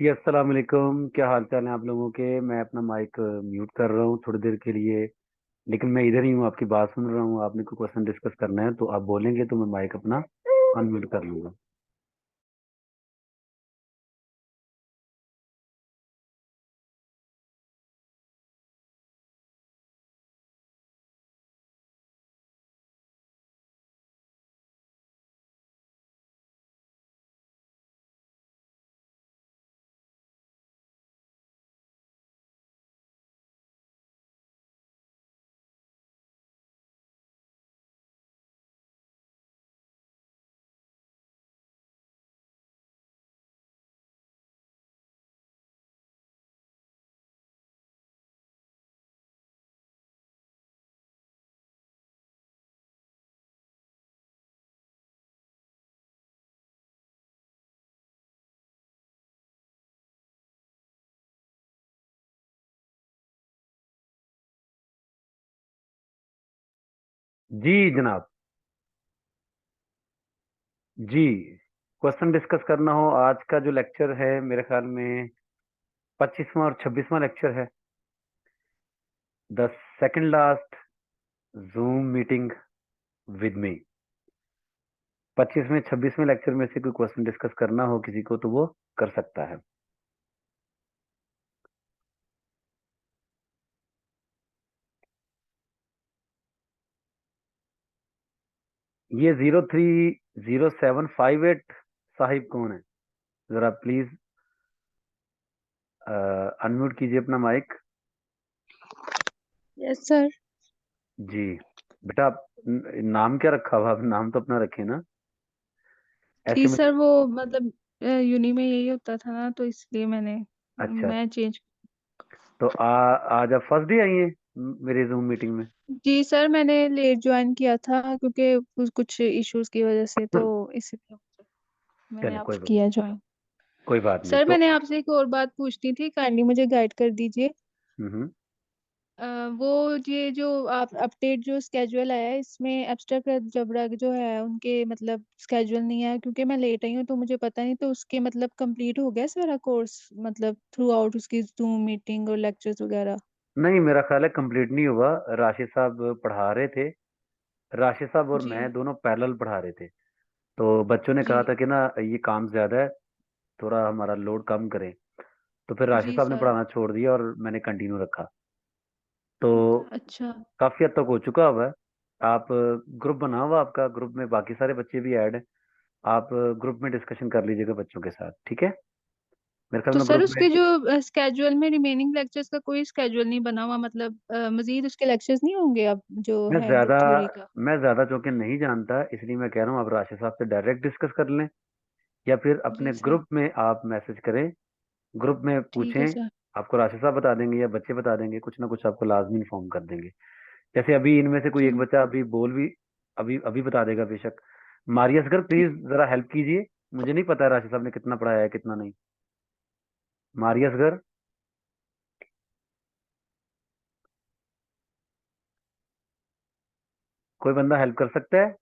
जी अस्सलाम वालेकुम। क्या हाल चाल है आप लोगों के। मैं अपना माइक म्यूट कर रहा हूँ थोड़ी देर के लिए। लेकिन मैं इधर ही हूँ, आपकी बात सुन रहा हूँ। आपने कोई क्वेश्चन डिस्कस करना है तो आप बोलेंगे तो मैं माइक अपना अनम्यूट कर लूंगा। जी जनाब। जी, क्वेश्चन डिस्कस करना हो। आज का जो लेक्चर है मेरे ख्याल में 25वां और 26वां लेक्चर है। The second last zoom meeting with me. 25वें 26वें लेक्चर में से कोई क्वेश्चन डिस्कस करना हो किसी को तो वो कर सकता है। ये 030758 साहिब कौन है? जरा प्लीज अनम्यूट कीजिए अपना माइक। Yes sir. जी बेटा, आप नाम क्या रखा हुआ? आप नाम तो अपना रखे ना। जी ऐसे सर, मुझे। वो मतलब यूनी में यही होता था ना, तो इसलिए अच्छा, मैं चेंज। तो आज आप फर्स्ट डे आई हैं मेरे जूम मीटिंग में। जी सर, मैंने लेट ज्वाइन किया था क्योंकि कुछ इश्यूज की वजह से, तो इसलिए मैंने चले, आप किया ज्वाइन। कोई बात नहीं सर, तो। मैंने आपसे एक और बात पूछनी थी, काइंडली मुझे गाइड कर दीजिए। हम्म। अ, वो ये जो आप अपडेट जो स्केड्यूल आया है, इसमें एब्स्ट्रैक्ट अलजेब्रा जो है उनके मतलब स्केड्यूल नहीं है, क्योंकि मैं लेट आई हूँ तो मुझे पता नहीं, तो उसके मतलब कंप्लीट हो गया सारा कोर्स, मतलब थ्रू आउट उसकी जूम मीटिंग और लेक्चर्स वगैरह। नहीं, मेरा ख्याल है कंप्लीट नहीं हुआ। राशिद साहब पढ़ा रहे थे। राशिद साहब और मैं जी दोनों पैरेलल पढ़ा रहे थे। तो बच्चों ने जी कहा था कि ना ये काम ज्यादा है, थोड़ा हमारा लोड कम करें। तो फिर राशिद जी साहब ने सर। पढ़ाना छोड़ दिया और मैंने कंटिन्यू रखा। तो अच्छा। काफी हद तक हो चुका हुआ है। आप ग्रुप बना हुआ, आपका ग्रुप में बाकी सारे बच्चे भी ऐड हैं। आप ग्रुप में डिस्कशन कर लीजिएगा बच्चों के साथ, ठीक है? मेरे ख्याल तो में सर, ग्रुप में। उसके जो स्केड्यूल में रिमेनिंग लेक्चर्स का कोई स्केड्यूल नहीं बना हुआ, मतलब मजीद उसके लेक्चर्स नहीं होंगे अब जो मैं है ज्यादा थ्योरी का? मैं ज्यादा चूंकि नहीं जानता, इसलिए मैं कह रहा हूँ आप राशिद साहब से डायरेक्ट डिस्कस कर लें, या फिर अपने जी सर। ग्रुप में आप मैसेज करें। ग्रुप में ठीक है पूछें। सर। आपको राशिद साहब बता देंगे या बच्चे बता देंगे, कुछ ना कुछ आपको लाजमी इन्फॉर्म कर देंगे। जैसे अभी इनमें से कोई एक ठीक। बच्चा अभी बोल भी, अभी अभी बता देगा बेशक। मारिया असगर ठीक। प्लीज जरा हेल्प कीजिए। मुझे नहीं पता है राशिद साहब ने कितना पढ़ाया है कितना नहीं। मारिया असगर, कोई बंदा हेल्प कर सकता है?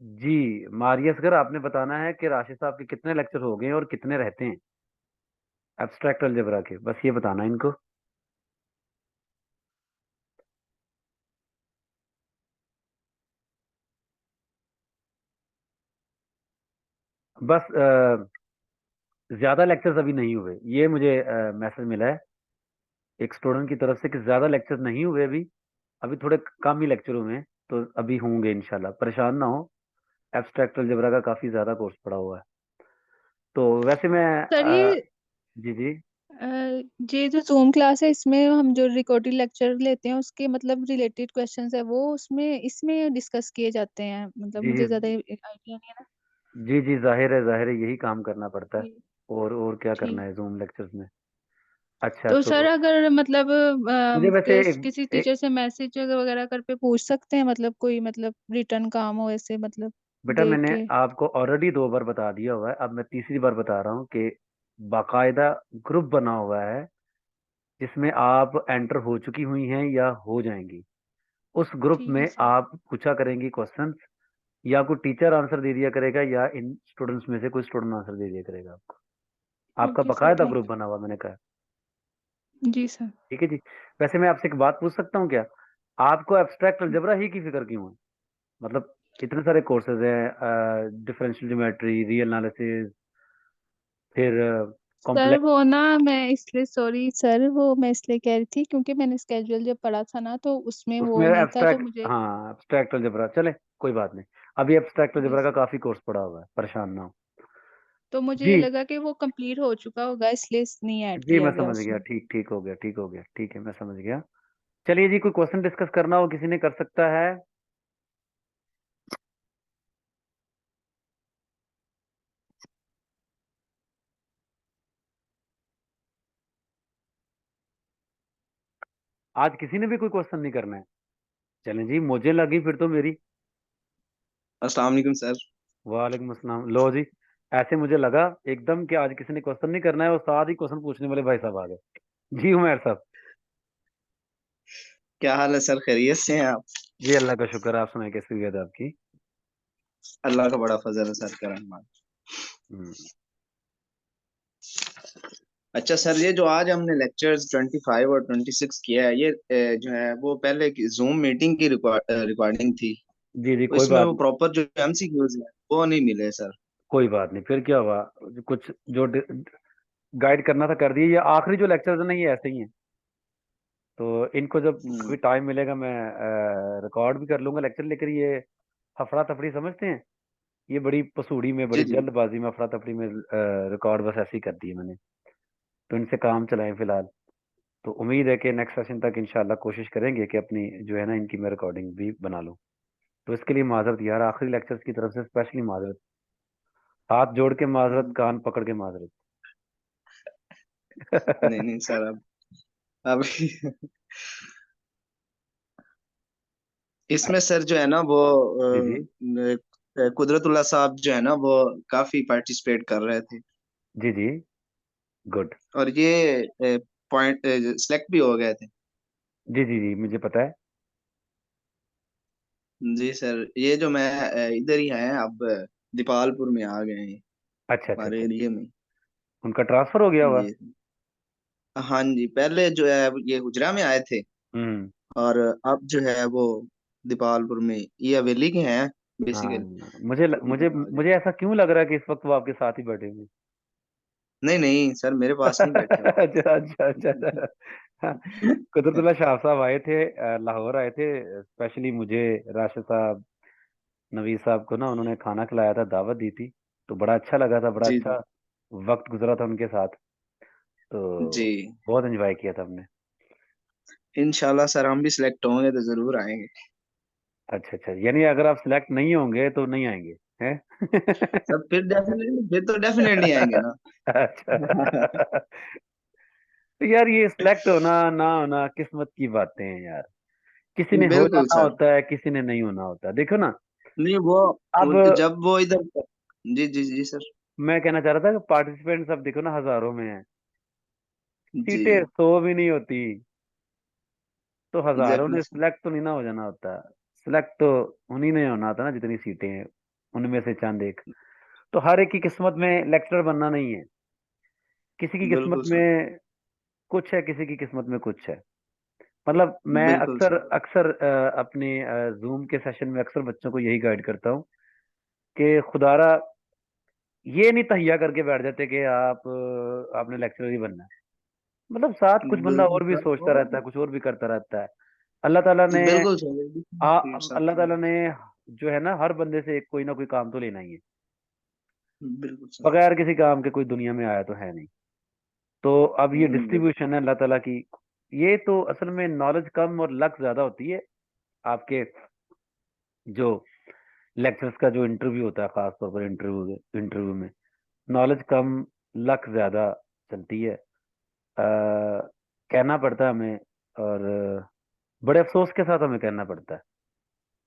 जी मारिया असगर, आपने बताना है कि राशिद साहब के कितने लेक्चर हो गए और कितने रहते हैं एब्स्ट्रैक्ट अलजेब्रा के, बस ये बताना है इनको। बस ज्यादा लेक्चर्स अभी नहीं हुए, ये मुझे मैसेज मिला है एक स्टूडेंट की तरफ से कि ज्यादा लेक्चर नहीं हुए अभी। अभी थोड़े कम ही लेक्चर हुए हैं, तो अभी होंगे इंशाल्लाह, परेशान ना हो। एब्स्ट्रैक्ट अलजेब्रा का काफी ज्यादा कोर्स पड़ा हुआ है। तो वैसे मैं सर, ये जी जी। अ, ये जो जूम क्लास है, इसमें हम जो रिकॉर्डेड लेक्चर लेते हैं उसके मतलब रिलेटेड क्वेश्चंस है, वो उसमें इसमें डिस्कस किए जाते हैं, मतलब जी मुझे ज्यादा आइडिया नहीं है ना। जी जी, जाहिर है यही काम करना पड़ता है। जी। और क्या करना ठीक। है जूम लेक्चर्स में। अच्छा तो तो सर, अगर मतलब मुझे वैसे किसी एक टीचर से मैसेज वगैरह कर पे पूछ सकते हैं, मतलब कोई मतलब रिटर्न काम हो ऐसे, मतलब बेटा, दे मैंने के? आपको ऑलरेडी 2 बार बता दिया हुआ है, अब मैं तीसरी बार बता रहा हूँ कि बाकायदा ग्रुप बना हुआ है जिसमें आप एंटर हो चुकी हुई हैं या हो जाएंगी। उस ग्रुप ठीक है में सर। आप पूछा करेंगी क्वेश्चंस। या कोई टीचर आंसर दे दिया करेगा या इन स्टूडेंट्स में से कोई स्टूडेंट आंसर दे दिया करेगा आपको। आपका ओके सर, बकायदा थैंक ग्रुप बना हुआ मैंने कहा। यू। जी सर। ठीक है जी। वैसे मैं आपसे एक बात पूछ सकता हूँ क्या? आपको एब्स्ट्रैक्ट अलजेब्रा ही की फिक्र क्यों है? मतलब इतने सारे कोर्सेज हैं, डिफरेंशियल ज्योमेट्री, रियल एनालिसिस, फिर सर कॉम्प्लेक्स। वो ना मैं इसलिए, सॉरी सर, वो मैं इसलिए कह रही थी क्योंकि मैंने स्केड्यूल जब पढ़ा था ना तो उसमें उसमें वो नहीं था, तो एब्स्ट्रैक्ट, मुझे। हाँ एब्स्ट्रैक्ट अलजेब्रा चले, कोई बात नहीं। अभी एब्स्ट्रैक्ट जी अलजेब्रा का सर। काफी कोर्स पड़ा हुआ है, परेशान ना हो। तो मुझे जी ये लगा कि वो कंप्लीट हो चुका होगा, इसलिए नहीं ऐड जी किया मैं गया समझ गया, उसमें। ठीक ठीक हो गया, ठीक हो गया, ठीक है मैं समझ गया। चलिए जी, कोई क्वेश्चन डिस्कस करना हो किसी ने कर सकता है। आज किसी ने भी कोई क्वेश्चन नहीं करना है? चलें जी, मुझे लगी फिर तो मेरी। अस्सलाम वालेकुम सर। वालेकुम अस्सलाम। लो जी, ऐसे मुझे लगा एकदम कि आज किसी ने क्वेश्चन नहीं करना है और साथ ही क्वेश्चन पूछने वाले भाई साहब आ गए। जी उमर साहब। क्या हाल है सर, खैरियत से हैं आप? जी अल्लाह का शुक्र है, आप सुनाए कैसी हुई है आपकी? अल्लाह का बड़ा फजल है सर, का रहमान। हम्म, अच्छा सर, ये जो आज हमने लेक्चर्स 25 और 26 किया है, ये जो है वो पहले की जूम मीटिंग की रिकॉर्डिंग थी। जी जी तो कोई इसमें बात वो नहीं। प्रॉपर जो एमसीक्यूज है वो नहीं मिले सर। कोई बात नहीं, फिर क्या हुआ? कुछ जो गाइड करना था कर दिए। ये आखिरी जो लेक्चर है ना, ये ऐसे ही है। तो इनको जब हम्म, कभी टाइम मिलेगा मैं रिकॉर्ड भी कर लूंगा लेक्चर, लेकर ये हफड़ा तफड़ी समझते हैं, ये बड़ी पसूड़ी में, जी बड़ी जी। जल्दबाजी में, अफरा तफड़ी में रिकॉर्ड बस ऐसे ही कर दिए मैंने। तो इनसे काम चलाएं फिलहाल। तो उम्मीद है कि नेक्स्ट सेशन तक इंशाल्लाह कोशिश करेंगे कि अपनी जो है ना इनकी मैं रिकॉर्डिंग भी बना लूं। तो इसके लिए माजरत यार, आखिरी लेक्चर्स की तरफ से स्पेशली माजरत, हाथ जोड़ के माजरत, कान पकड़ के माजरत। नहीं नहीं सर, अब इसमें सर जो है ना वो जी जी कुदरतुल्लाह साहब जो है ना वो काफी पार्टिसिपेट कर रहे थे। जी जी। गुड। और ये पॉइंट सिलेक्ट भी हो गए थे। जी जी जी मुझे पता है। जी सर, ये जो मैं इधर ही है अब, दीपालपुर में आ गए हैं अच्छा अच्छा हमारे अच्छा। एरिया में। उनका ट्रांसफर हो गया हुआ? जी हाँ जी, पहले जो है ये हुजरा में आए थे, हम्म। और अब जो है वो दीपालपुर में, ये हवेली के हैं हाँ, बेसिकली। मुझे तो मुझे इधर आ गए। मुझे ऐसा क्यों लग रहा है कि इस वक्त वो आपके साथ ही बैठे हुए नहीं नहीं सर, मेरे पास नहीं बैठे हैं? वो। अच्छा अच्छा अच्छा अच्छा। हाँ, कुदरतुल्लाह शाह साहब आए थे, लाहौर आए थे स्पेशली मुझे। राशिद साहब, नवीद साहब को ना उन्होंने खाना खिलाया था, दावत दी थी। तो बड़ा अच्छा लगा था, बड़ा जी अच्छा वक्त गुजरा था उनके साथ। जी। तो बहुत एंजॉय किया था हमने। इंशाल्लाह सर, हम भी सिलेक्ट होंगे तो जरूर आएंगे। अच्छा अच्छा, यानी अगर आप सिलेक्ट नहीं होंगे तो नहीं आएंगे हैं? सब फिर तो डेफिनेटली आएंगे ना। अच्छा। तो यार ये सिलेक्ट होना ना होना किस्मत की बातें हैं यार। किसी ने हो बिल्कुल जाना सर। होता है, किसी ने नहीं होना होता, देखो ना। नहीं वो अब जब वो इधर। जी जी जी सर। मैं कहना चाह रहा था कि पार्टिसिपेंट सब देखो ना हजारों में है, जी। सीटें 100 भी नहीं होती। तो हजारों एग्जैक्टली ने सर। सिलेक्ट तो नहीं ना हो जाना होता। सिलेक्ट तो उन्हीं ने होना होता ना जितनी सीटें हैं, उनमें से चंद एक। तो हर एक की किस्मत में लेक्चरर बनना नहीं है। किसी की किस्मत बिल्कुल सर। में कुछ है, किसी की किस्मत में कुछ है। मतलब मैं बिल्कुल अक्सर सर। अक्सर अपने जूम के सेशन में अक्सर बच्चों को यही गाइड करता हूँ कि खुदारा ये नहीं तहिया करके बैठ जाते कि आपने लेक्चरर ही बनना है। मतलब साथ कुछ बंदा बिल्कुल और भी सर। सोचता रहता है, कुछ और भी करता रहता है। अल्लाह ताला ने बिल्कुल सर, सर। अल्लाह ताला ने जो है ना हर बंदे से कोई ना कोई काम तो लेना ही है। बिल्कुल सर। बगैर किसी काम के कोई दुनिया में आया तो है नहीं। तो अब ये डिस्ट्रीब्यूशन है अल्लाह ताला की। ये तो असल में नॉलेज कम और लक ज्यादा होती है आपके जो लेक्चर्स का जो इंटरव्यू होता है, खास तौर पर इंटरव्यू में नॉलेज कम, लक ज्यादा चलती है। कहना पड़ता है हमें, और बड़े अफसोस के साथ हमें कहना पड़ता है।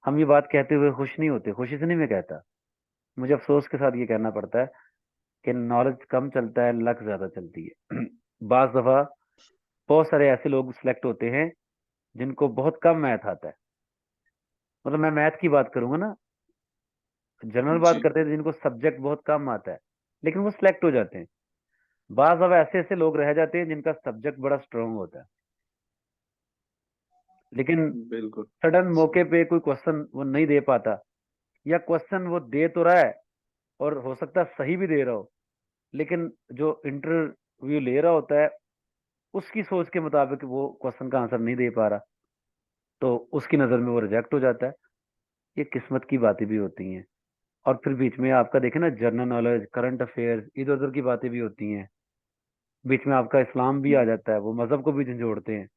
हम ये बात कहते हुए खुश नहीं होते, खुशी से नहीं मैं कहता, मुझे अफसोस के साथ ये कहना पड़ता है कि नॉलेज कम चलता है, लक ज्यादा चलती है। बाज दफा बहुत सारे ऐसे लोग सिलेक्ट होते हैं जिनको बहुत कम मैथ आता है। मतलब मैं मैथ की बात करूंगा ना, जनरल बात जी करते हैं जिनको सब्जेक्ट बहुत कम आता है, लेकिन वो सिलेक्ट हो जाते हैं। बाज अब ऐसे ऐसे लोग रह जाते हैं जिनका सब्जेक्ट बड़ा स्ट्रांग होता है, लेकिन बिल्कुल। सडन मौके पे कोई क्वेश्चन वो नहीं दे पाता, या क्वेश्चन वो दे तो रहा है और हो सकता है सही भी दे रहा हो, लेकिन जो इंटरव्यू ले रहा होता है उसकी सोच के मुताबिक वो क्वेश्चन का आंसर नहीं दे पा रहा, तो उसकी नज़र में वो रिजेक्ट हो जाता है। ये किस्मत की बातें भी होती हैं। और फिर बीच में आपका देखें ना, जनरल नॉलेज, करंट अफेयर्स, इधर उधर की बातें भी होती हैं। बीच में आपका इस्लाम भी आ जाता है, वो मजहब को भी झंझोड़ते हैं।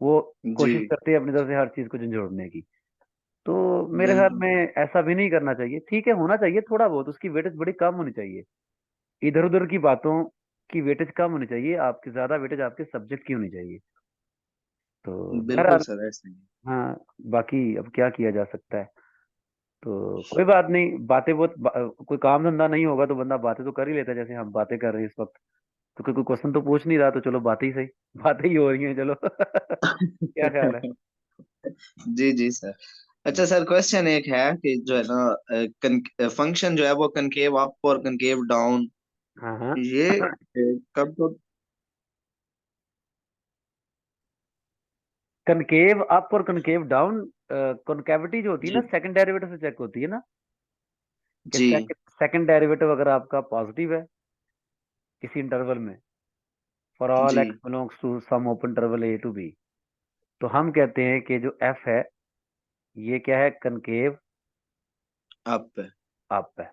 वो जी कोशिश करते हैं अपनी तरफ से हर चीज को झंझोड़ने की। तो मेरे ख्याल बिल्कुल। में ऐसा भी नहीं करना चाहिए। ठीक है, होना चाहिए थोड़ा बहुत, उसकी वेटेज बड़ी कम होनी चाहिए। इधर उधर की बातों की वेटेज कम होनी चाहिए, आपकी ज्यादा वेटेज आपके सब्जेक्ट की होनी चाहिए। तो बिल्कुल बहरहाल, सर, ऐसे ही। हाँ, बाकी अब क्या किया जा सकता है। तो कोई बात नहीं, बातें बहुत कोई काम धंधा नहीं होगा तो बंदा बातें तो कर ही लेता है, जैसे हम बातें कर रहे हैं इस वक्त। तो कोई क्वेश्चन तो पूछ नहीं रहा, तो चलो बातें ही सही, बातें ही हो रही हैं, चलो। क्या ख्याल है? जी जी सर। अच्छा हम्म, सर, क्वेश्चन एक है कि जो है ना, फंक्शन जो है वो कनकेव अप और कनकेव डाउन, हाँ हाँ। ये कब कब। कनकेव अप और कनकेव डाउन, कॉन्केविटी जो होती है ना, जी सेकंड डेरिवेटिव से चेक होती है ना, कि जी सेकंड डेरिवेटिव अगर आपका पॉजिटिव है किसी इंटरवल में, फॉर ऑल जी। X belongs to some open interval a to b, तो हम कहते हैं कि जो एफ है ये क्या है, कनकेव अप। अप है।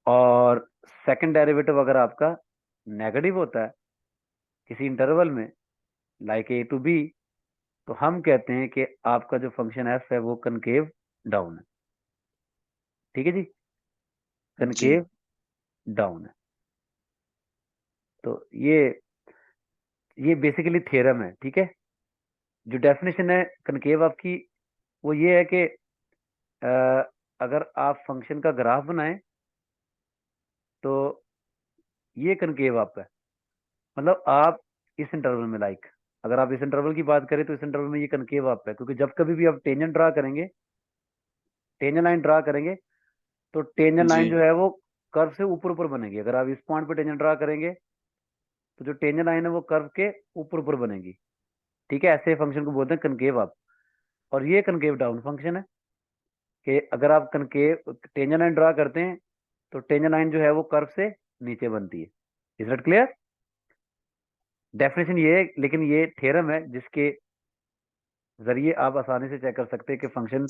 और सेकंड डेरिवेटिव अगर आपका नेगेटिव होता है किसी इंटरवल में, लाइक ए टू बी, तो हम कहते हैं कि आपका जो फंक्शन एफ है वो कनकेव डाउन है। ठीक है जी, जी कनकेव डाउन है। तो ये बेसिकली थ्योरम है, ठीक है। जो डेफिनेशन है कनकेव आपकी, वो ये है कि अ, अगर आप फंक्शन का ग्राफ बनाएं तो ये कनकेव आप है। मतलब आप इस इंटरवल में, लाइक अगर आप इस इंटरवल की बात करें तो इस इंटरवल में ये कनकेव आप है, क्योंकि जब कभी भी आप टेंजेंट ड्रा करेंगे, टेंजेंट लाइन ड्रा करेंगे, तो टेंजेंट जी लाइन जो है वो कर्व से ऊपर ऊपर बनेगी। अगर आप इस पॉइंट पे टेंजेंट ड्रा करेंगे तो जो टेंजेंट लाइन है वो कर्व के ऊपर ऊपर बनेगी। ठीक है, ऐसे फंक्शन को बोलते हैं कनकेव आप। और ये कनकेव डाउन फंक्शन है, कि अगर आप कनकेव टेंजेंट लाइन ड्रा करते हैं तो टेंजेंट लाइन जो है वो कर्व से नीचे बनती है। Is that clear? डेफिनेशन ये है, लेकिन ये थ्योरम है जिसके जरिए आप आसानी से चेक कर सकते हैं कि फंक्शन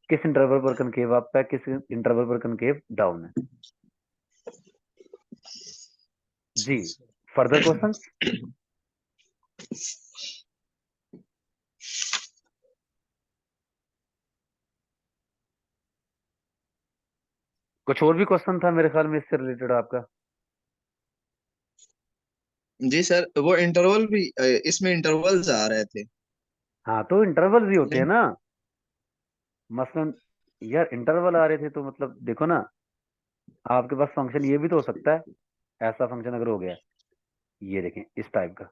किस इंटरवल पर कनकेव अप है, किस इंटरवल पर कनकेव डाउन है। जी, फर्दर क्वेश्चन? कुछ और भी क्वेश्चन था मेरे ख्याल में इससे रिलेटेड आपका? जी सर, वो इंटरवल भी इसमें इंटरवल्स आ रहे थे। हाँ, तो इंटरवल भी होते हैं नहीं। ना। मसलन यार इंटरवल आ रहे थे तो मतलब देखो ना, आपके पास फंक्शन ये भी तो हो सकता है। ऐसा फंक्शन अगर हो गया, ये देखें इस टाइप का,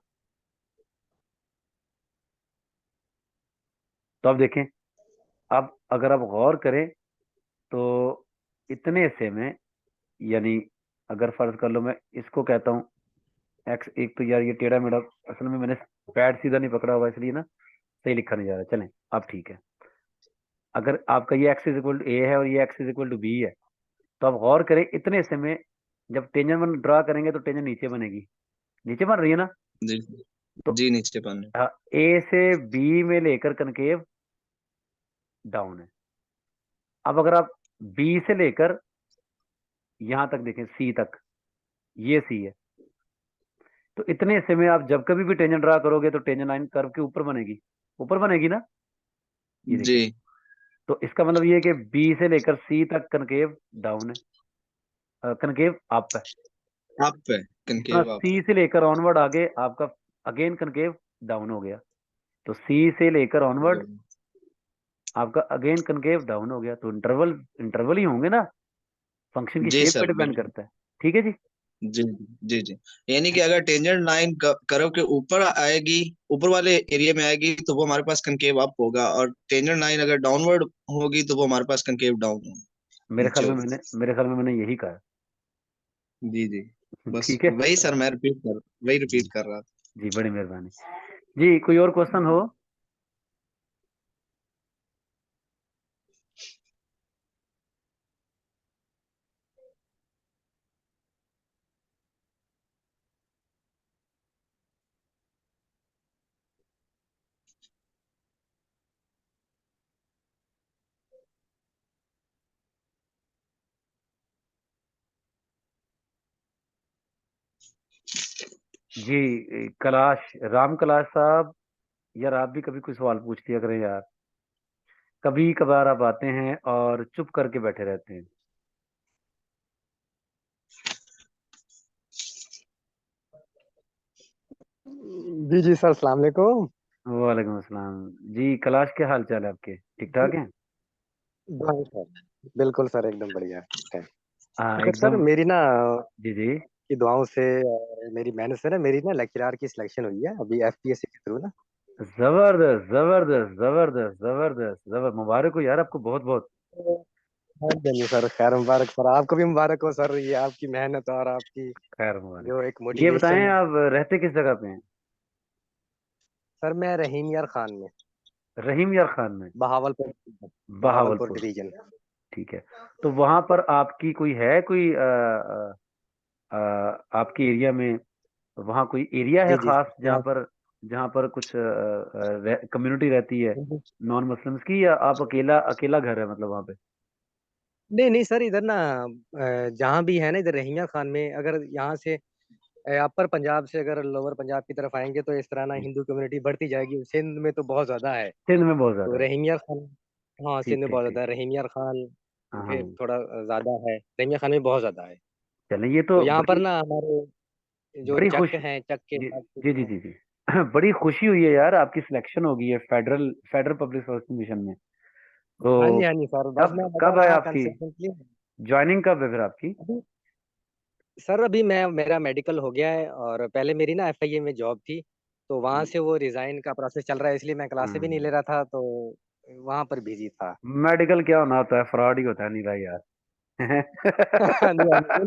तो अब देखें, अब अगर आप गौर करें तो इतने हिस्से में, यानी अगर फर्ज कर लो मैं इसको कहता हूँ एक्स, एक तो यार ये टेढ़ा मेढ़ा, असल में मैंने पैड सीधा नहीं पकड़ा हुआ इसलिए ना सही लिखा नहीं जा रहा। चलें, अब ठीक है। अगर आपका ये x is equal to a है और ये x is equal to b है, तो आप गौर करें इतने हिस्से में जब टेंजेंट बन ड्रा करेंगे तो टेंजेंट नीचे बनेगी, नीचे बन रही है ना। जी तो जी, नीचे पाने। ए से बी में लेकर कनकेव डाउन है। अब अगर आप बी से लेकर यहां तक देखें सी तक, ये सी है, तो इतने हिस्से में आप जब कभी भी टेंजेंट ड्रा करोगे तो टेंजेंट लाइन कर्व के ऊपर बनेगी, ऊपर बनेगी ना। ये जी। देखें, तो इसका मतलब ये है कि बी से लेकर सी तक कनकेव डाउन है, कनकेव अप है। आप पे हाँ, कनकेव आप सी पे। से लेकर ऑनवर्ड आगे आपका अगेन कनकेव डाउन हो गया। तो सी से लेकर ऑनवर्ड आपका अगेन कनकेव डाउन हो गया। तो इंटरवल इंटरवल ही होंगे ना, फंक्शन की जी शेप पे सर डिपेंड बिल्कुल। करता है। ठीक है जी। जी जी जी। यानी कि अगर टेंजेंट लाइन कर्व के ऊपर आएगी, ऊपर वाले एरिया में आएगी, तो वो हमारे पास कनकेव अप होगा, और टेंजेंट लाइन अगर डाउनवर्ड होगी तो वो हमारे पास कनकेव डाउन होगा। जो मेरे ख्याल में मैंने यही कहा जी जी, बस ठीक है। वही सर, मैं वही जी रिपीट कर रहा था। जी, बड़ी मेहरबानी। जी, कोई और क्वेश्चन हो? जी, कैलाश, राम कैलाश साहब, यार आप भी कभी कोई सवाल पूछ लिया करें यार। कभी कभार आप आते हैं और चुप करके बैठे रहते हैं। जी जी सर, अस्सलाम वालेकुम। वालेकुम अस्सलाम। जी, कैलाश, क्या हाल चाल है आपके? ठीक ठाक हैं? हाँ सर, बिल्कुल सर, एकदम बढ़िया है। हाँ, अगर सर एकदम। मेरी ना जी जी। की दुआओं से और मेरी मेहनत से ना मेरी ना लेक्चरर की सिलेक्शन हुई है अभी एफपीएससी के थ्रू ना। जबरदस्त जबरदस्त जबरदस्त जबरदस्त जबर मुबारक हो यार आपको, बहुत बहुत। तो हाँ जी सर, खैर मुबारक सर, आपको भी मुबारक हो सर, ये आपकी मेहनत और आपकी खैर मुबारक। जो एक ये बताएं, मोटिवेशन। आप रहते किस जगह पे हैं? सर मैं रहीम यार खान में, रहीम यार खान में? बहावलपुर, बहावलपुर बहावलपुर। डिवीजन। ठीक है। तो वहां पर आपकी कोई है, कोई आपके एरिया में, वहाँ कोई एरिया है जी जी खास सर। जहाँ पर कुछ कम्युनिटी रहती है नॉन मुस्लिम्स की, या आप अकेला अकेला घर है मतलब वहाँ पे? नहीं नहीं सर, इधर ना जहाँ भी है ना, इधर रहीम यार खान में, अगर यहाँ से अपर पंजाब से अगर लोअर पंजाब की तरफ आएंगे तो इस तरह ना जी। हिंदू कम्युनिटी बढ़ती जाएगी, सिंध में तो बहुत ज्यादा है। सिंध में बहुत तो ज्यादा है। रहीमिया खान, हाँ सिंध ठीक में ठीक बहुत ठीक। ज्यादा है, रहीमिया खान हाँ फिर हाँ। थोड़ा ज्यादा है, रहीमिया खान में बहुत ज्यादा है। चलें, ये तो तो यहाँ पर बड़ी ना हमारे जो बड़ी चक खुश। हैं, चक के जी साथ कुछ जी जी हैं। जी जी। बड़ी खुशी हुई है यार, आपकी सिलेक्शन हो गई है federal federal public service mission में। तो हाँ जी सर, बस कब मैं लगा कब है रहा आपकी कंसिस्टेंटली। ज्वाइनिंग, कब है फिर आपकी? अभी सर, अभी मैं मेरा मेडिकल हो गया है और पहले मेरी ना एफआईए में जॉब थी, तो वहां से वो रिजाइन का प्रोसेस चल रहा है, इसलिए मैं क्लासेस भी नहीं ले रहा था, तो वहां पर बिजी था। मेडिकल क्या होना होता है, फ्रॉड ही होता है नहीं भाई यार। हाँ जी, हाँ जी,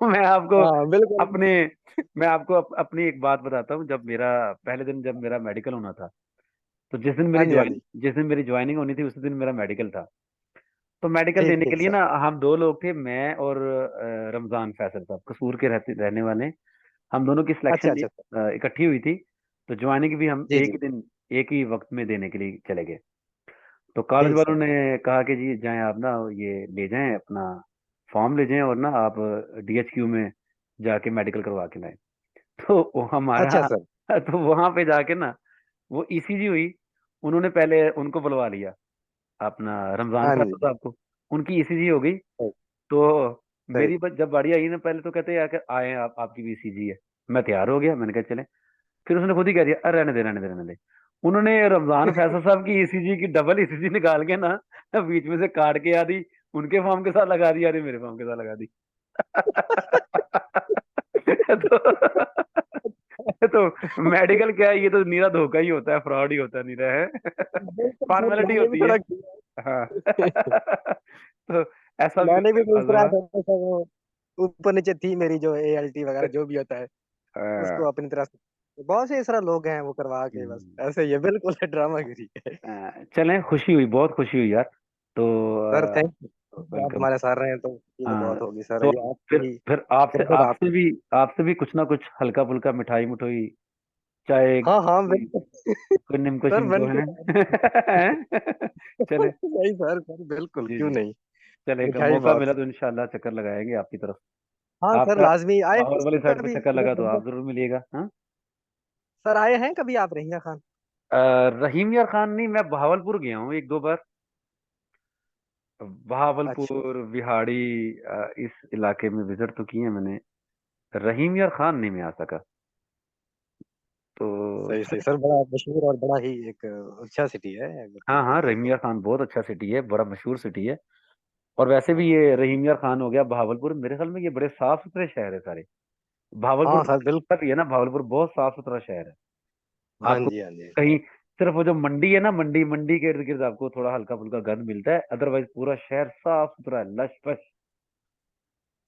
मैं आपको हाँ बिल्कुल। अपने मैं आपको अपनी एक बात बताता हूँ। जब मेरा पहले दिन जब मेरा मेडिकल होना था, तो हाँ जी, हाँ जी, जिस दिन मेरी ज्वाइनिंग होनी थी उसी दिन मेरा मेडिकल था। तो मेडिकल ठीक देने के ठीक लिए सर। ना हम दो लोग थे, मैं और रमजान फैसल साहब, कसूर के रहने वाले। हम दोनों की अच्छा सिलेक्शन अच्छा सर। इकट्ठी हुई थी। तो ज्वाइनिंग भी हम जी एक जी, ही दिन, एक ही वक्त में देने के लिए चले गए। तो कॉलेज ठीक वालों सर। ने कहा कि जी जाएं आप ना, ये ले जाएं अपना फॉर्म ले जाएं और ना आप डीएचक्यू में जाके मेडिकल करवा के लाएं। तो वो अच्छा हमारा सर। तो वहां पे जाके ना वो ईसीजी हुई। उन्होंने पहले उनको बुलवा लिया, अपना रमजान हाँ फैसल जी, साहब को। उनकी ईसीजी हो गई। सही तो सही। जब बारी आई ना, पहले तो कहते हैं आकर आए आप, आपकी भी ईसीजी है। मैं तैयार हो गया, मैंने कहा चले। फिर उसने खुद ही कह दिया, अरे रहने दे रहने दे रहने दे। उन्होंने रमजान फैसल साहब की ईसीजी की डबल ईसीजी निकाल के ना बीच में से काट के आधी उनके फॉर्म के साथ लगा दी, आधी मेरे फॉर्म के साथ लगा दी। तो मेडिकल क्या है, ये तो नीरा धोखा ही होता है, फ्रॉड ही होता है, नीरा है। बिल्कुल सर, फॉर्मेलिटी मैंने भी होती है। थोड़ा हाँ। किया। तो ऐसा भी मैंने उसके भी पूछ साथ रहा हुआ। था तो सर, वो ऊपर नीचे थी मेरी जो एएलटी वगैरह जो भी होता है, उसको हाँ। अपनी तरह से बहुत से इस तरह लोग हैं वो करवा के बस हम्म। ऐसे, ये बिल्कुल ड्रामागिरी है। चलें, खुशी हुई, बहुत खुशी हुई यार। तो सर थैंक यू, आप वेलकम। हमारे साथ रहे तो ये तो हाँ, बहुत होगी सर, तो ये आपकी फिर आपसे खिदमत आप। आपसे भी कुछ ना कुछ हल्का फुल्का मिठाई मुठोई, चाहे हाँ हाँ कोई बिल्कुल। कोई निमको सर शिमको बन के है। चले। नहीं सर, सर बिल्कुल, जी क्यों जी। नहीं। चले, मिठाई मौका बहुत मिला सर। तो इंशाल्लाह चक्कर लगाएंगे आपकी तरफ। हाँ सर, आपका लाजमी आए हैं लाहौर वाली सर साइड पे कभी चक्कर लगा तो इधर। आप जरूर मिलिएगा। हाँ। सर आए हैं कभी आप रहीना खान? रहीम यार खान नहीं, मैं बहावलपुर गया हूँ एक दो बार। अच्छा, बहावलपुर, बिहाड़ी, इस इलाके में विजिट तो किए हैं मैंने। रहीम यार खान नहीं मैं आ सका। तो सही सही सर, बड़ा मशहूर और बड़ा ही एक अच्छा सिटी है अगर हाँ देखा हाँ, जाए रहीम तो। यार खान बहुत अच्छा सिटी है, बड़ा मशहूर सिटी है। और वैसे भी ये रहीम यार खान हो गया, बहावलपुर, मेरे ख्याल में ये बड़े साफ सुथरे शहर है सारे। हाँ भावलपुर सर बिल्कुल। भी है ना, भावलपुर बहुत साफ सुथरा शहर है। हाँ आपको जी, हाँ जी। कहीं सिर्फ वो जो मंडी है ना, मंडी मंडी के इर्द गिर्द आपको थोड़ा हल्का फुल्का गंद मिलता है, अदरवाइज पूरा शहर साफ सुथरा है, लश पश।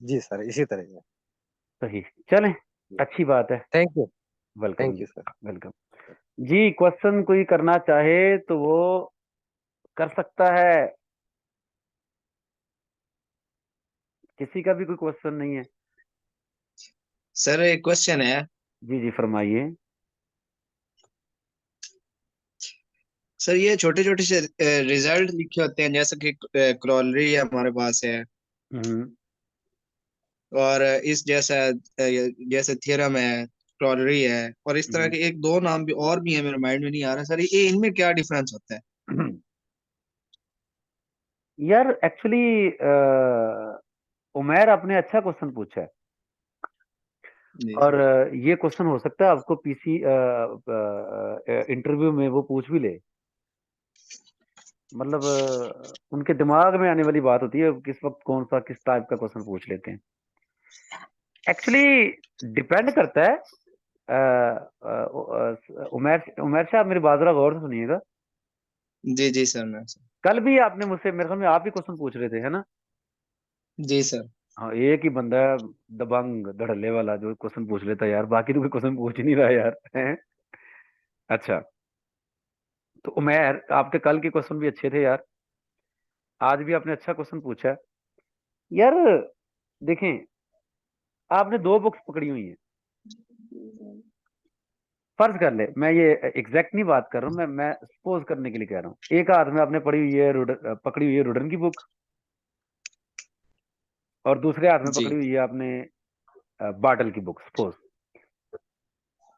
जी सर, इसी तरह है। सही, चलें, अच्छी बात है। Thank you. Welcome thank you sir. Welcome जी। क्वेश्चन कोई करना चाहे तो वो कर सकता है, किसी का भी कोई क्वेश्चन नहीं है? सर एक क्वेश्चन है। जी जी फरमाइए। सर ये छोटे छोटे से रिजल्ट लिखे होते हैं, जैसे कि क्रॉलरी हमारे पास है, हम्म और इस जैसा जैसे थ्योरम है, क्रॉलरी है, और इस तरह हम्म। के एक दो नाम भी और भी है, मेरे माइंड में नहीं आ रहा सर, ये इनमें क्या डिफरेंस होता है? यार एक्चुअली उमैर आपने अच्छा क्वेश्चन पूछा है, जी और ये क्वेश्चन हो सकता है आपको पीसी इंटरव्यू में वो पूछ भी ले। मतलब उनके दिमाग में आने वाली बात होती है किस वक्त कौन सा किस टाइप का क्वेश्चन पूछ लेते हैं। एक्चुअली डिपेंड करता है। उमैर उमैर साहब मेरी बात जरा गौर से सुनिएगा। जी जी सर, मैं सर। कल भी आपने मुझसे, मेरे ख्याल में आप ही क्वेश्चन पूछ रहे थे, है ना? जी सर। हाँ, एक ही बंदा है दबंग धड़ल्ले वाला जो क्वेश्चन पूछ लेता है यार, बाकी तो कोई क्वेश्चन पूछ ही नहीं रहा यार, हैं? अच्छा, तो उमैर आपके कल के क्वेश्चन भी अच्छे थे यार, आज भी आपने अच्छा क्वेश्चन पूछा है यार। देखें, आपने दो बुक्स पकड़ी हुई हैं। फर्ज कर ले, मैं ये एग्जैक्ट नहीं बात कर रहा हूँ, मैं सपोज करने के लिए कह रहा हूँ, एक हाथ में आपने पड़ी हुई है पकड़ी हुई है रुडन की बुक, और दूसरे हाथ में जी पकड़ी हुई है आपने बाटल की बुक, सपोज।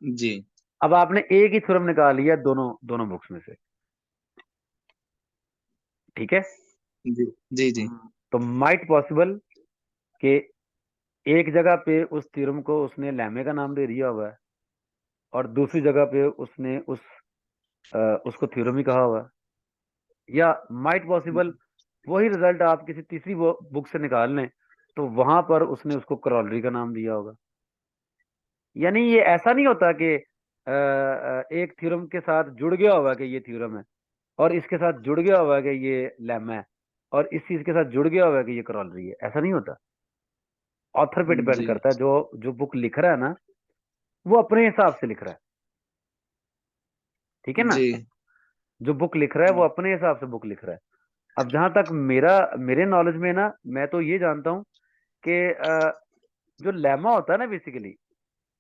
जी अब आपने एक ही थ्योरम निकाल लिया दोनों दोनों बुक्स में से, ठीक है? जी जी जी तो माइट पॉसिबल कि एक जगह पे उस थ्योरम को उसने लैमे का नाम दे दिया हुआ है, और दूसरी जगह पे उसने उसको थ्योरम ही कहा हुआ है। या माइट पॉसिबल वही रिजल्ट आप किसी तीसरी बुक से निकाल लें, तो वहां पर उसने उसको क्रॉलरी का नाम दिया होगा। यानी ये ऐसा नहीं होता कि एक थ्योरम के साथ जुड़ गया होगा कि ये थ्योरम है, और इसके साथ जुड़ गया होगा कि ये लेमा है, और इस चीज के साथ जुड़ गया होगा कि ये क्रॉलरी है। ऐसा नहीं होता, ऑथर पे डिपेंड जी करता है। जो जो बुक लिख रहा है ना, वो अपने हिसाब से लिख रहा है, ठीक है ना? जी जो बुक लिख रहा है वो अपने हिसाब से बुक लिख रहा है। अब जहां तक मेरे नॉलेज में ना, मैं तो ये जानता हूँ कि जो लेमा होता है ना, बेसिकली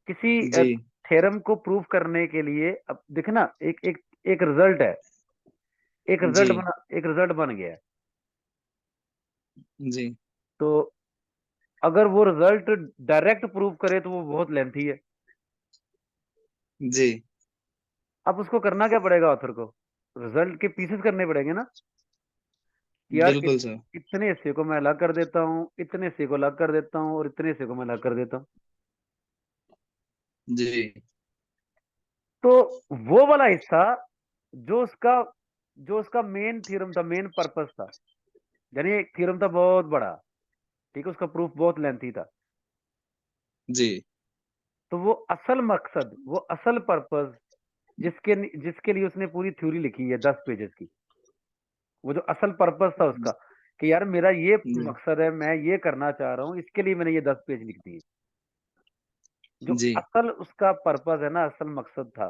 किसी जी थ्योरम को प्रूव करने के लिए, अब देखे ना, एक एक एक रिजल्ट है, जी एक रिजल्ट बन गया है। जी तो अगर वो रिजल्ट डायरेक्ट प्रूव करे तो वो बहुत लेंथी है। जी अब उसको करना क्या पड़ेगा ऑथर को? रिजल्ट के पीसेस करने पड़ेंगे ना, कि यार बिल्कुल सर। इतने हिस्से को मैं अलग कर देता हूँ, इतने हिस्से को अलग कर देता हूँ, और इतने हिस्से को मैं अलग कर देता हूँ। जी तो वो वाला हिस्सा जो उसका जो उसका मेन थ्योरम था, मेन पर्पस था, यानी एक थ्योरम था बहुत बड़ा, ठीक है, उसका प्रूफ बहुत लेंथी था, जी तो वो असल मकसद, वो असल पर्पस जिसके जिसके लिए उसने पूरी थ्योरी लिखी है 10 पेजेस की, वो जो असल पर्पस था उसका, कि यार मेरा ये जी मकसद है, मैं ये करना चाह रहा हूँ, इसके लिए मैंने ये 10 पेज लिख दिए। जो जी असल उसका पर्पस है ना, असल मकसद था,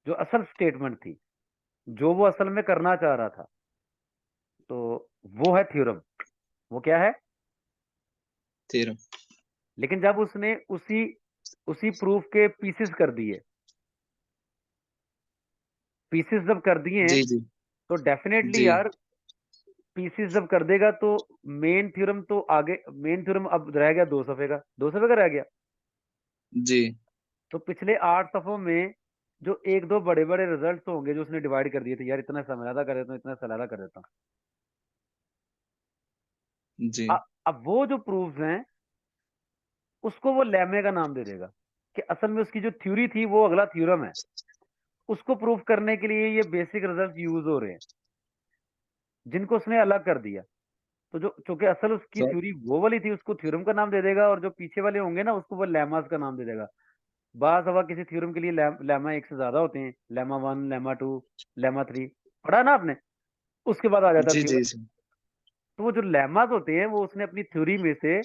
जो असल स्टेटमेंट थी, जो वो असल में करना चाह रहा था, तो वो है थ्योरम। वो क्या है? थ्योरम। लेकिन जब उसने उसी उसी प्रूफ के पीसेस कर दिए, पीसेस जब कर दिए, जी जी तो डेफिनेटली जी यार, पीसेस जब कर देगा तो मेन थ्योरम तो आगे, मेन थ्योरम अब रह गया 2 सफ़े का, 2 सफ़े का रह गया। जी तो पिछले 8 सफ़ों में जो एक दो बड़े बड़े रिजल्ट्स होंगे जो उसने डिवाइड कर दिए थे, यार इतना समझादा कर देता हूँ, इतना सलादा कर देता हूँ। जी अब वो जो प्रूफ्स हैं, उसको वो लेमे का नाम दे देगा, कि असल में उसकी जो थ्योरी थी वो अगला थ्योरम है, उसको प्रूफ करने के लिए ये बेसिक रिजल्ट यूज हो रहे हैं, जिनको उसने अलग कर दिया। तो जो चूंकि असल उसकी सर। थ्योरी वो वाली थी, उसको थ्योरम का नाम दे देगा, और जो पीछे वाले होंगे ना, उसको वो लेमास का नाम दे देगा। बाज़ दफा किसी थ्योरम के लिए लेमा एक से ज्यादा होते हैं, लेमा 1, लेमा 2, लेमा 3, पढ़ा ना आपने? उसके बाद आ जाता है जी थ्योरम। जी सर। तो वो जो लेमास होते हैं वो उसने अपनी थ्योरी में से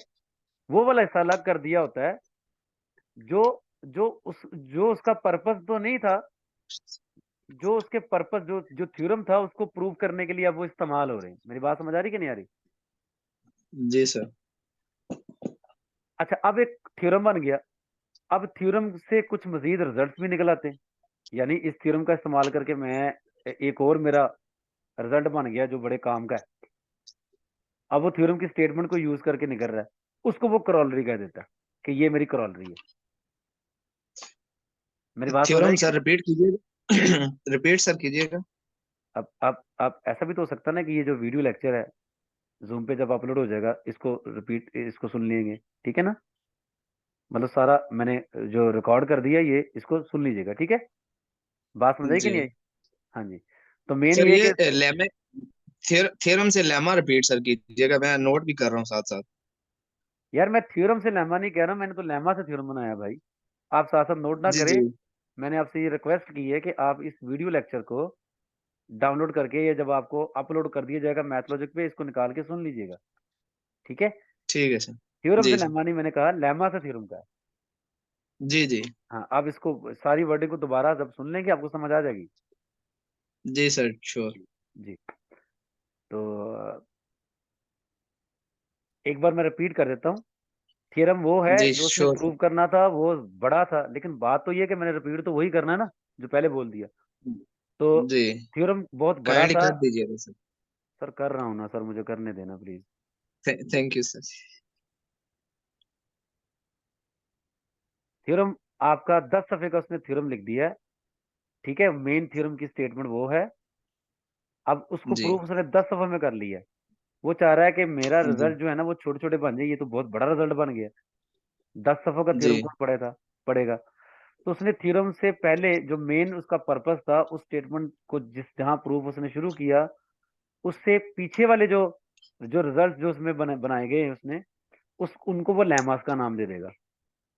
वो वाला हिस्सा अलग कर दिया होता है जो जो उसका पर्पस तो नहीं था, जो उसके पर्पस जो जो थ्योरम था उसको प्रूव करने के लिए अब वो इस्तेमाल हो रहे हैं। मेरी बात समझ आ रही कि नहीं आ रही? जी सर। अच्छा, अब एक थ्योरम बन गया। अब थ्योरम से कुछ मजीद रिजल्ट्स भी निकल आते हैं, यानी इस थ्योरम का इस्तेमाल करके मैं एक और मेरा रिजल्ट बन गया जो बड़े काम का है। अब वो थ्योरम की स्टेटमेंट को यूज करके निकल रहा है, उसको वो करोलरी कह देता है कि ये मेरी करोलरी है। मेरी बात समझ थ्योरम आई कि सर नहीं? रिपीट कीजिएगा। रिपीट सर कीजिएगा। अब ऐसा भी तो हो सकता है ना कि ये जो वीडियो लेक्चर है जूम पे जब अपलोड हो जाएगा इसको रिपीट इसको सुन लेंगे, ठीक है ना? मतलब सारा मैंने जो रिकॉर्ड कर दिया ये इसको सुन लीजिएगा, ठीक है? बात समझ आई कि जी नहीं आई? हाँ जी। तो मेन सर, ये है ये कि लेमे थ्योरम से लेमा रिपीट सर कीजिएगा, मैं नोट भी कर रहा हूँ साथ साथ। यार मैं थ्योरम से लेमा नहीं कह रहा, मैंने तो लेमा से थ्योरम बनाया भाई। आप साथ साथ नोट ना जी करें। जी मैंने आपसे ये रिक्वेस्ट की है कि आप इस वीडियो लेक्चर को डाउनलोड करके या जब आपको अपलोड कर दिया जाएगा मैथलॉजिक पे इसको निकाल के सुन लीजिएगा, ठीक है? ठीक है सर। थ्योरम से जी सर। लेमा नहीं, मैंने कहा लेमा से थ्योरम का है। जी जी। हाँ, आप इसको सारी वर्डिंग को दोबारा जब सुन लेंगे आपको समझ आ जाएगी। जी सर श्योर। जी जी। तो एक बार मैं रिपीट कर देता हूँ। थ्योरम वो है जी जो उसने श्योर प्रूव करना था, वो बड़ा था, लेकिन बात तो ये है कि मैंने रिपीट तो वही करना है ना जो पहले बोल दिया। तो सर। जी थ्योरम बहुत बड़ा काइंडली था। कर दीजिएगा सर। सर कर रहा हूँ ना सर, मुझे करने देना please. Thank you sir. Theorem आपका 10 सफे का उसने थ्योरम लिख दिया है, ठीक है? मेन थ्योरम की स्टेटमेंट वो है। अब उसको जी प्रूफ उसने 10 सफे में कर लिया है। वो चाह रहा है कि मेरा जी रिजल्ट जो है ना वो छोटे छोटे बन जाए, ये तो बहुत बड़ा रिजल्ट बन गया। 10 सफों का जी थ्योरम कौन पढ़ेगा? तो उसने थ्योरम से पहले जो मेन उसका पर्पस था उस स्टेटमेंट को जिस जहां प्रूफ उसने शुरू किया उससे पीछे वाले जो जो रिजल्ट जो उसमें बनाए गए हैं उसने उस उनको वो लेमास का नाम दे देगा।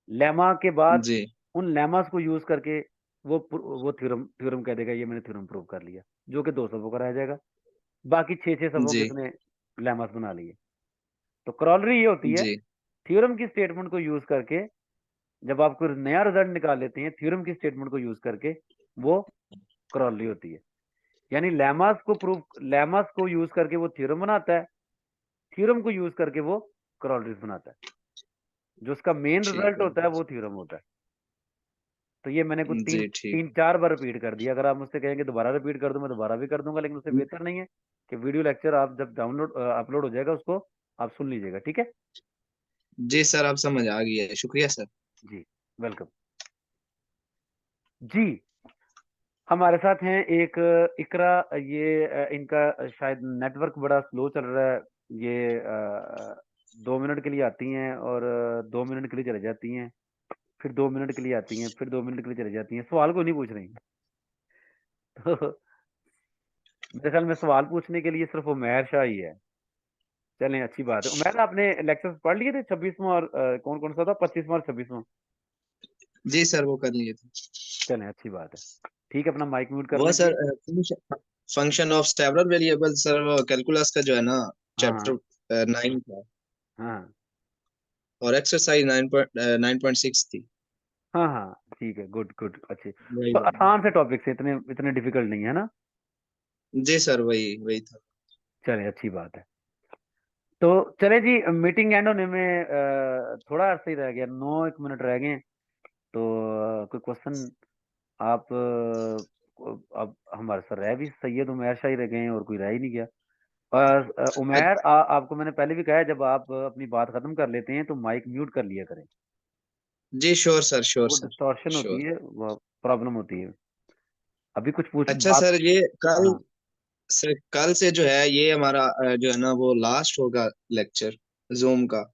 लेमा के बाद जी उन लेमास को यूज करके वो थ्योरम थ्योरम कह देगा ये मैंने थ्योरम प्रूव कर लिया, जो कि 2 सफों का रह जाएगा। बाकी 6 सफों के जी उसने लेमास बना लिए। तो क्रॉलरी ये होती है जी थ्योरम की स्टेटमेंट को यूज करके जब आप कोई नया रिजल्ट निकाल लेते हैं थ्योरम की स्टेटमेंट को यूज करके, वो क्रॉलरी होती है। यानी लेमास को यूज करके वो थ्योरम बनाता है, थ्योरम को यूज करके वो क्रॉलरीज बनाता है। जो उसका मेन ठीक रिजल्ट है। होता है वो थ्योरम होता है। तो ये मैंने कुछ तीन जी ठीक। तीन चार बार रिपीट कर दिया। अगर आप मुझसे कहेंगे दोबारा रिपीट कर दूं मैं दोबारा भी कर दूंगा, लेकिन उससे बेहतर नहीं है कि वीडियो लेक्चर आप जब डाउनलोड अपलोड हो जाएगा उसको आप सुन लीजिएगा, ठीक है? जी सर, आप समझ आ गई है, शुक्रिया सर। जी, वेलकम। जी, हमारे साथ हैं एक इकरा। ये इनका शायद नेटवर्क बड़ा स्लो चल रहा है। ये 2 मिनट के लिए आती हैं और 2 मिनट के लिए चले जाती हैं, फिर 2 मिनट के लिए आती हैं, फिर 2 मिनट के लिए चली जाती हैं, सवाल को नहीं पूछ रही। तो मेरे ख्याल में सवाल पूछने के लिए सिर्फ उमैर शाह ही है। चलें, अच्छी बात है। उमैर, आपने लेक्चर्स पढ़ लिए थे 26वां और कौन कौन सा था, 25वां और 26वां? जी सर, वो कर लिए थे। चलें, अच्छी बात है। ठीक है, अपना माइक म्यूट कर वो लें sir please. Function of several variable sir, वो कैलकुलस का जो है ना, हाँ हाँ चैप्टर 9 था। हाँ और एक्सरसाइज 9.6 थी। हाँ हाँ, ठीक है, गुड गुड, अच्छे। वही तो वाली। आसान से टॉपिक से, इतने इतने डिफिकल्ट नहीं है ना? जी सर, वही वही था। चलें, अच्छी बात है। तो चले जी, मीटिंग एंड होने में थोड़ा अर्सा ही रह गया, 9 1 मिनट रह गए हैं। तो कोई क्वेश्चन आप अब हमारे सर रह भी सैयद उमैर शाह ही रह गए हैं और कोई रह ही नहीं गया। उमैर, आपको मैंने पहले भी कहा है जब आप अपनी बात खत्म कर लेते हैं तो माइक म्यूट कर लिया करें। जी श्योर सर, श्योर वो सर। डिस्टॉर्शन होती श्योर। है, वो प्रॉब्लम होती है। अभी कुछ पूछ अच्छा बात। सर, ये कल हाँ सर, कल से जो है ये हमारा जो है ना वो लास्ट होगा लेक्चर जूम का।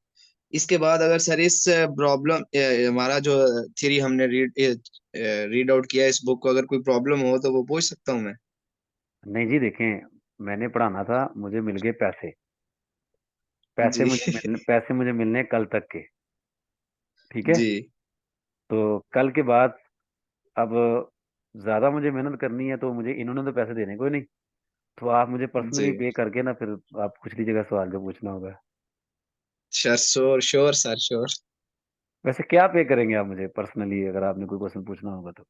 इसके बाद अगर सर इस प्रॉब्लम हमारा जो थ्योरी हमने रीड आउट किया इस बुक को, अगर कोई प्रॉब्लम हो तो वो पूछ सकता हूँ मैं? नहीं जी, देखें, मैंने पढ़ाना था, मुझे मिल गए पैसे। जी पैसे मुझे मिलने कल तक के, ठीक है? जी तो कल के बाद अब ज्यादा मुझे मेहनत करनी है, तो मुझे इन्होंने तो पैसे देने कोई नहीं, तो आप मुझे पर्सनली जी पे करके ना फिर आप पूछ लीजिएगा सवाल जो पूछना होगा। Sir, sure sure sir, sure. वैसे क्या पे करेंगे आप मुझे पर्सनली, अगर आपने कोई क्वेश्चन पूछना होगा तो?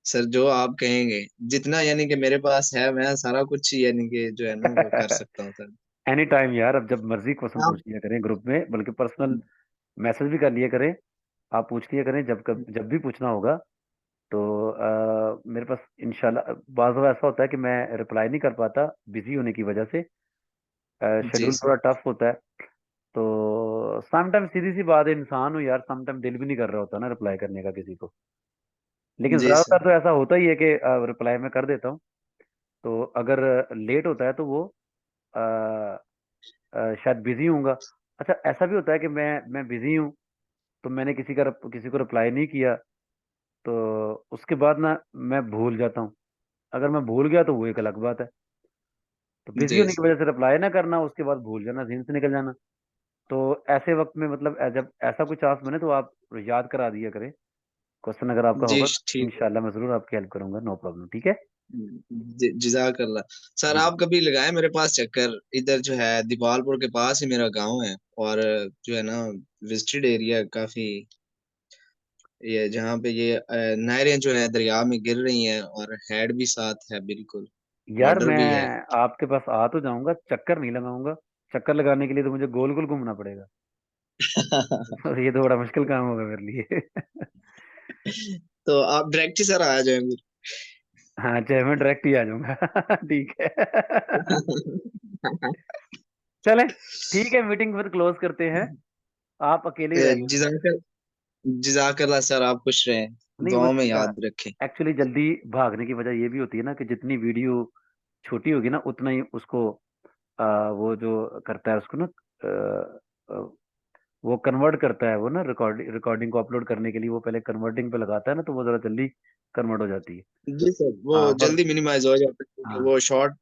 सर जो आप कहेंगे, जितना यानी कि मेरे पास है, मैं सारा कुछ यानी कि जो है ना वो कर सकता हूँ सर। एनी टाइम यार, अब जब मर्जी क्वेश्चन आप पूछ लिया करें ग्रुप में, बल्कि पर्सनल मैसेज भी कर लिया करें, आप पूछ लिया करें जब भी पूछना होगा। तो मेरे पास इंशाल्लाह बाज़ दफ़ा ऐसा होता है कि मैं रिप्लाई नहीं कर पाता बिजी होने की वजह से, जी शेड्यूल सर। थोड़ा टफ होता है। तो समटाइम सीधी सी बात है, इंसान हो यार, समटाइम दिल भी नहीं कर रहा होता ना रिप्लाई करने का किसी को, लेकिन जी ज्यादातर सर। तो ऐसा होता ही है कि रिप्लाई मैं कर देता हूँ। तो अगर लेट होता है तो वो अ, शायद बिजी होऊंगा। अच्छा, ऐसा भी होता है कि मैं बिजी हूँ, तो मैंने किसी को रिप्लाई नहीं किया, तो उसके बाद ना मैं भूल जाता हूँ। अगर मैं भूल गया तो वो एक अलग बात है। तो बिजी जी होने की सर। वजह से रिप्लाई ना करना, उसके बाद भूल जाना, जहन से निकल जाना। तो ऐसे वक्त में मतलब जब ऐसा कोई चांस बने तो आप याद करा दिया करें क्वेश्चन, अगर आपका जी होगा तो ठीक है। इंशाल्लाह मैं जरूर आपकी हेल्प करूंगा, नो प्रॉब्लम, ठीक है। जजाकल्ला। सर जी आप कभी लगाए मेरे पास चक्कर, इधर जो है दीपालपुर के पास ही मेरा गांव है, और जो है ना विजिटेड एरिया काफी, ये जहाँ पे ये नहरें जो है दरिया में गिर रही हैं, और हेड भी साथ है, बिल्कुल यार, बॉर्डर मैं भी है। आपके पास आ तो जाऊंगा, चक्कर नहीं लगाऊंगा। चक्कर लगाने के लिए तो मुझे गोल गोल घूमना पड़ेगा। और ये तो बड़ा मुश्किल काम होगा मेरे लिए। तो आप डायरेक्ट ही सर आ जाए फिर। हाँ, चाहे मैं डायरेक्ट ही आ जाऊंगा। ठीक है। चले, ठीक है, मीटिंग फिर क्लोज करते हैं। आप अकेले ही रह गए हो। जिजाकर जिजाकल्ला सर, आप खुश रहें, नहीं, वो दुआ में याद रखें। एक्चुअली जल्दी भागने की वजह ये भी होती है ना कि जितनी वीडियो छोटी होगी ना, उतना ही उसको वो जो करता है उसको ना, आ, आ, वो कन्वर्ट करता है, वो ना रिकॉर्डिंग को अपलोड करने के लिए वो पहले कन्वर्टिंग पे लगाता है ना, तो वो जरा जल्दी कन्वर्ट हो जाती है। जी सर, वो हाँ पर जल्दी मिनिमाइज हो जाता है, क्योंकि हाँ वो शॉर्ट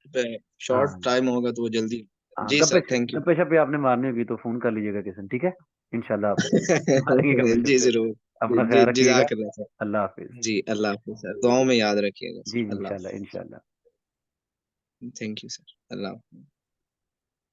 हाँ टाइम होगा तो वो जल्दी। हाँ, जी गप्पे सर, थैंक यू। गप्पे शप्पे आपने मारनी होगी तो फोन कर लीजिएगा किसी दिन, ठीक है। इंशाल्लाह आप मारेंगे गप्पे जी शप्पे। जरूर। अपना ख्याल रखिएगा। जिजाकल्ला सर। अल्लाह हाफिज। जी अल्लाह हाफिज सर, दुआओं में याद रखिएगा जी सर। अल्लाह इंशाल्लाह इंशाल्लाह। Thank you sir. Allah Hafiz.